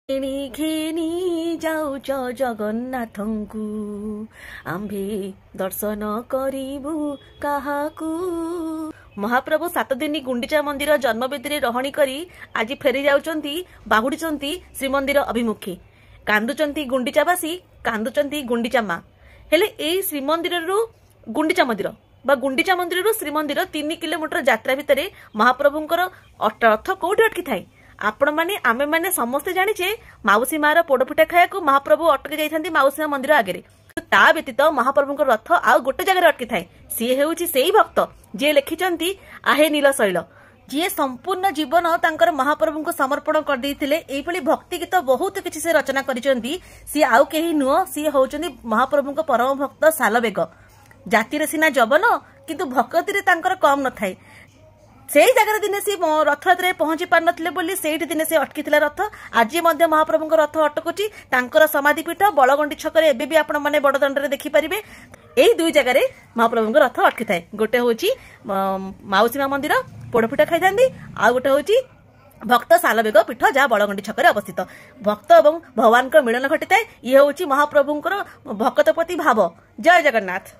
ଘେନି ଘେନି ଯାଉଛ ଜଗନ୍ନାଥଙ୍କୁ ଆମ୍ଭେ ଦର୍ଶନ କରିବୁ କାହାକୁ। ମହାପ୍ରଭୁ 7 ଦିନ ଗୁଣ୍ଡିଚା ମନ୍ଦିର ଜନ୍ମବେଦୀରେ ରହଣି କରି ଆଜି ଫେରି ଯାଉଛନ୍ତି, ବାହୁଡୁଛନ୍ତି ଶ୍ରୀମନ୍ଦିର ଅଭିମୁଖେ। କାନ୍ଦୁଛନ୍ତି ଗୁଣ୍ଡିଚାବାସୀ, କାନ୍ଦୁଛନ୍ତି ଗୁଣ୍ଡିଚା ମା। ହେଲେ ଏଇ ଶ୍ରୀମନ୍ଦିରରୁ ଗୁଣ୍ଡିଚା ମନ୍ଦିର ବା ଗୁଣ୍ଡିଚା ମନ୍ଦିରରୁ ଶ୍ରୀମନ୍ଦିର 3 କିଲୋମିଟର ଯାତ୍ରା ଭିତରେ ମହାପ୍ରଭୁଙ୍କର ରଥ କୋଉଠି ଅଟକିଥାଏ? आपण माने आमे माने समस्ते जानिचे माउसी मार पोड़पिठा खाया महाप्रभु अटकी जाइथांती माउसी मंदिर आगे। ता व्यतीत महाप्रभुଙ୍କ रथ आउ गोटे जगह अटकी थाए। सी हेउची सेही भक्त जे लिखिचंती आहे नील शैल, जी संपूर्ण जीवन तांकर महाप्रभुଙ୍କୁ समर्पण कर देइथिले। एई भली भक्ति गीत बहुत किछि से रचना करिचंती। सी आउ केही नुह, सी होउचंती महाप्रभुଙ୍କ परम भक्त सालबेग। जातिरे सिना जवन किंतु भक्तिरे तांकर कम न थाए। से जगह दिने सी रथयात्रा पहुंची पार नथिले बोली सेठी दिने से अटकी रथ। आज महाप्रभुଙ୍କ रथ अटकुची तांकर समाधिपीठ बलगंडी छकरे एबे भी आपण माने बड़दाण्ड रे देखि परिबे। एई दुई जगह रे महाप्रभुଙ୍କ रथ अटकी थाए। गोटे होची माउसीमा मंदिर पोड़पिठा खाई थांदी, आ गोटे होची भक्त सालबेग पीठ जहाँ बलगंडी छकरे अवस्थित। भक्त एवं भगवान मिलन घटी थाए। ये होची महाप्रभुଙ୍କର भक्तपति भाव। जय जगन्नाथ।